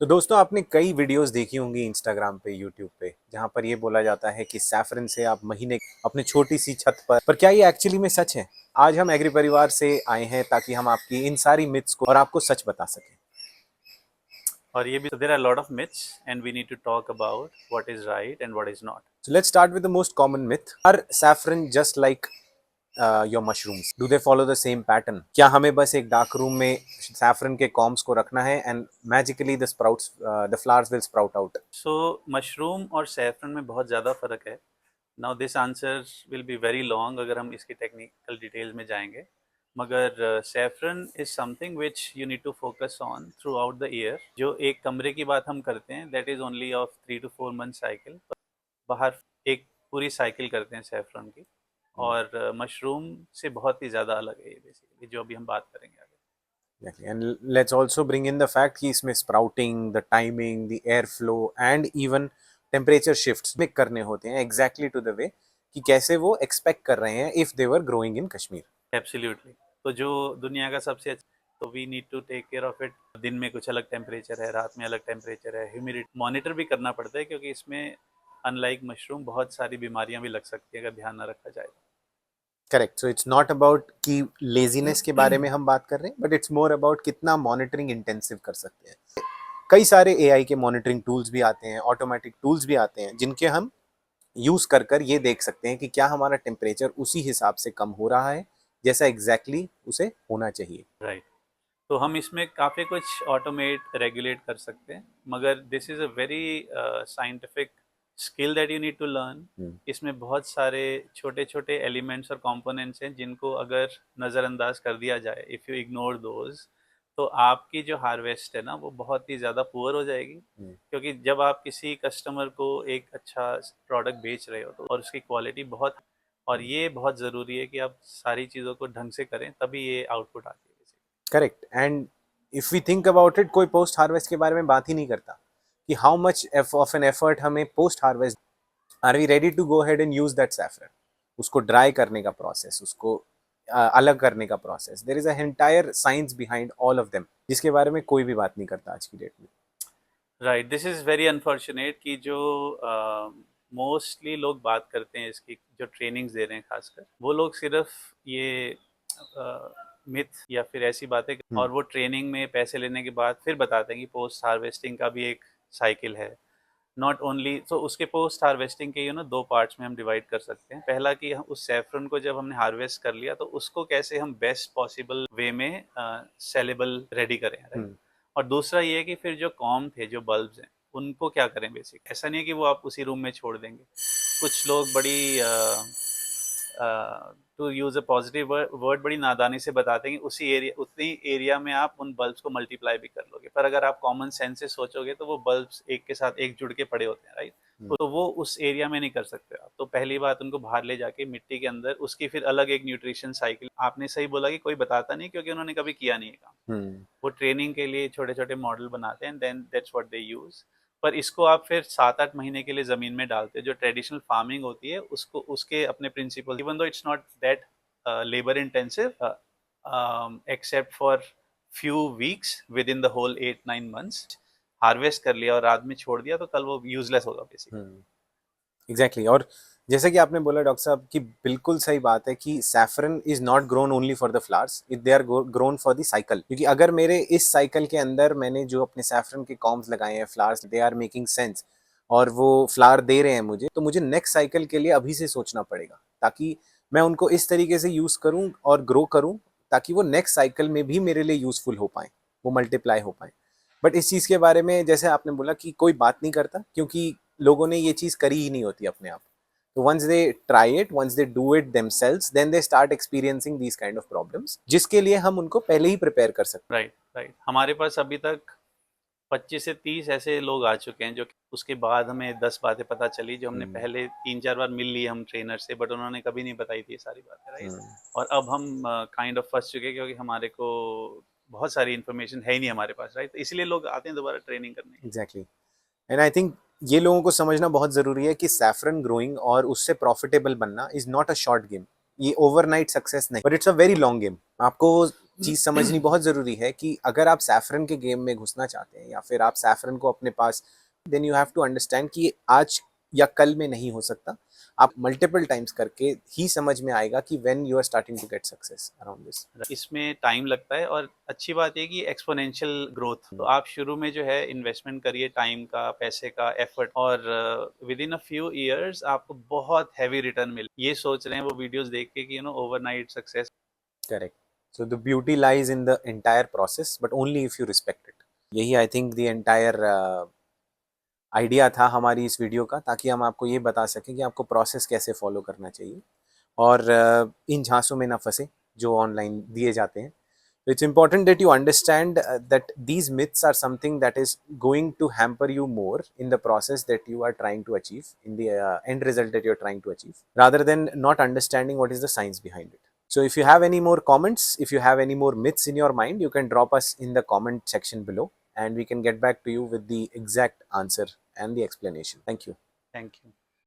तो दोस्तों आपने कई वीडियोस देखी होंगी इंस्टाग्राम पे, यूट्यूब पे, जहाँ पर ये बोला जाता है कि सैफरन से आप महीने अपने छोटी सी छत पर क्या ये एक्चुअली में सच है? आज हम एग्री परिवार से आए हैं ताकि हम आपकी इन सारी मिथ्स को और आपको सच बता सकें। और ये भी there are lot of myths and we need to talk about what is right and what is not. So let's start with the most common myth. Are saffron just like your mushrooms? Do they follow the same pattern? क्या हमें बस एक dark room में saffron के corms को रखना है and magically the flowers will sprout out? So mushroom और सैफरन में बहुत ज़्यादा फ़र्क है। Now this answer will be very long अगर हम इसकी टेक्निकल डिटेल्स में जाएंगे, मगर saffron is something which you need to focus on throughout the year. जो एक कमरे की बात हम करते हैं that is only of 3 to 4 month cycle. बाहर एक पूरी साइकिल करते हैं सैफरन की, और मशरूम से बहुत ही ज़्यादा अलग है ये बेसिकली, जो अभी हम बात करेंगे आगे। Exactly. And let's also bring in the fact कि इसमें sprouting, the timing, the airflow and even temperature shifts में करने होते हैं exactly to the way कि कैसे वो expect कर रहे हैं if they were growing in Kashmir. Absolutely. तो जो दुनिया का सबसे अच्छा, तो we need to take care of it. दिन में कुछ अलग टेम्परेचर है, रात में अलग टेम्परेचर है, ह्यूमिडिटी मॉनिटर भी करना पड़ता है, क्योंकि इसमें अनलाइक मशरूम बहुत सारी बीमारियां भी लग सकती है अगर ध्यान ना रखा जाए। Correct. So it's not about कि लेजीनेस के बारे में हम बात कर रहे हैं, बट इट्स मोर अबाउट कितना मॉनिटरिंग इंटेंसिव कर सकते हैं। कई सारे एआई के मॉनिटरिंग टूल्स भी आते हैं, ऑटोमेटिक टूल्स भी आते हैं, जिनके हम यूज कर कर ये देख सकते हैं कि क्या हमारा टेम्परेचर उसी हिसाब से कम हो रहा है जैसा एग्जैक्टली उसे होना चाहिए। राइट। तो हम इसमें काफ़ी कुछ ऑटोमेट रेगुलेट कर सकते हैं, मगर this is a very scientific skill that you need to learn. इसमें बहुत सारे छोटे छोटे एलिमेंट्स और कंपोनेंट्स हैं जिनको अगर नज़रअंदाज कर दिया जाए, इफ़ यू इग्नोर दोज, तो आपकी जो हार्वेस्ट है ना वो बहुत ही ज़्यादा पुअर हो जाएगी। क्योंकि जब आप किसी कस्टमर को एक अच्छा प्रोडक्ट बेच रहे हो तो, और उसकी क्वालिटी बहुत, और ये बहुत ज़रूरी है कि आप सारी चीज़ों को ढंग से करें, तभी ये आउटपुट आती है। Correct. And if we think about it, कोई पोस्ट हार्वेस्ट के बारे में बात ही नहीं करता कि how much of an effort हमें post harvest, are we ready to go head and use that saffron, उसको ड्राई करने का प्रोसेस, उसको अलग करने का process. There is a entire science behind all of them, जिसके बारे में कोई भी बात नहीं करता आज की डेट में। Right, this is very unfortunate कि जो मोस्टली लोग बात करते हैं इसकी, जो ट्रेनिंग्स दे रहे हैं खासकर, वो लोग सिर्फ ये मिथ या फिर ऐसी बातें, और वो ट्रेनिंग में पैसे लेने के बाद फिर बताते हैं कि पोस्ट हार्वेस्टिंग का भी एक साइकिल है। नॉट ओनली, तो उसके पोस्ट हार्वेस्टिंग के दो पार्ट्स में हम डिवाइड कर सकते हैं। पहला कि हम उस सैफरन को जब हमने हार्वेस्ट कर लिया तो उसको कैसे हम बेस्ट पॉसिबल वे में सेलेबल रेडी करें, राइट। और दूसरा ये है कि फिर जो कॉम थे, जो बल्ब्स हैं, उनको क्या करें। बेसिक ऐसा नहीं है कि वो आप उसी रूम में छोड़ देंगे। कुछ लोग बड़ी to use a positive word, बड़ी नादानी से बताते हैं कि उसी एरिया, उतनी एरिया में आप उन बल्ब्स को मल्टीप्लाई भी कर लोगे, पर अगर आप कॉमन सेंस से सोचोगे तो वो बल्ब्स एक के साथ एक जुड़ के पड़े होते हैं, राइट। तो वो उस एरिया में नहीं कर सकते आप। तो पहली बात, उनको बाहर ले जाके मिट्टी के अंदर उसकी फिर अलग एक न्यूट्रिशन साइकिल, आपने सही बोला कि कोई बताता नहीं, क्योंकि उन्होंने कभी किया नहीं है काम। वो ट्रेनिंग के लिए छोटे छोटे मॉडल बनाते हैं, then that's what they use. पर इसको आप फिर 7-8 महीने के लिए ज़मीन में डालते हैं। जो ट्रेडिशनल फार्मिंग होती है उसको, उसके अपने principle, even though it's not that labour intensive, except for few weeks within the whole 8-9 months, harvest कर लिया और रात में छोड़ दिया तो कल वो यूजलेस होगा बेसिकली। एग्जैक्टली। और जैसा कि आपने बोला डॉक्टर साहब कि बिल्कुल सही बात है कि saffron is not grown only for the flowers, it they are grown for the cycle. क्योंकि अगर मेरे इस साइकिल के अंदर मैंने जो अपने सैफरन के कॉम्स लगाए हैं, flowers, they are making sense और वो फ्लावर दे रहे हैं मुझे, तो मुझे नेक्स्ट साइकिल के लिए अभी से सोचना पड़ेगा ताकि मैं उनको इस तरीके से यूज करूं और ग्रो करूं ताकि वो नेक्स्ट साइकिल में भी मेरे लिए यूजफुल हो पाए, वो मल्टीप्लाई हो पाए। बट इस चीज़ के बारे में जैसे आपने बोला कि कोई बात नहीं करता क्योंकि लोगों ने ये चीज़ करी ही नहीं होती अपने आप। तो once they try it, once they do it themselves, then they start experiencing these kind of problems, जिसके लिए हम उनको पहले ही प्रिपेयर कर सकते राइट राइट। हमारे पास अभी तक 25 से 30 ऐसे लोग आ चुके हैं, जो उसके बाद हमें 10 बातें पता चली, जो हमने हैं। पहले 3-4 बार मिल ली हम ट्रेनर से, बट उन्होंने कभी नहीं बताई थी ये सारी बातें, राइट। और अब हम काइंड ऑफ फंस चुके हैं, क्योंकि हमारे को बहुत सारी इन्फॉर्मेशन है ही नहीं हमारे पास, राइट। तो इसलिए लोग आते हैं दोबारा ट्रेनिंग करने। एग्जैक्टली। एंड आई थिंक ये लोगों को समझना बहुत ज़रूरी है कि सैफरन ग्रोइंग और उससे प्रॉफिटेबल बनना is not a short game. ये ओवरनाइट सक्सेस नहीं, but it's a very long game. आपको चीज समझनी बहुत जरूरी है कि अगर आप सैफरन के गेम में घुसना चाहते हैं या फिर आप सैफरन को अपने पास, then you have to understand कि ये आज या कल में नहीं हो सकता। आप मल्टीपल टाइम्स करके ही समझ में आएगा कि when you are starting to get success around this. इसमें टाइम लगता है और अच्छी बात ये कि एक्सपोनेंशियल ग्रोथ, तो आप शुरू में जो है इन्वेस्टमेंट करिए टाइम का, पैसे का, एफर्ट, और with in a few years आपको बहुत हैवी रिटर्न मिले। ये सोच रहे हैं वो वीडियोस देख के कि overnight success. Correct. So the beauty lies in the entire process but only if you respect it. यही I think the entire idea था हमारी इस वीडियो का, ताकि हम आपको ये बता सकें कि आपको प्रोसेस कैसे फॉलो करना चाहिए और इन झांसों में ना फंसे जो ऑनलाइन दिए जाते हैं। So it's important that you understand that these myths are something that is going to hamper you more in the process that you are trying to achieve, in the end result that you're trying to achieve, rather than not understanding what is the science behind it. So if you have any more comments, if you have any more myths in your mind, you can drop us in the comment section below and we can get back to you with the exact answer and the explanation. Thank you. Thank you.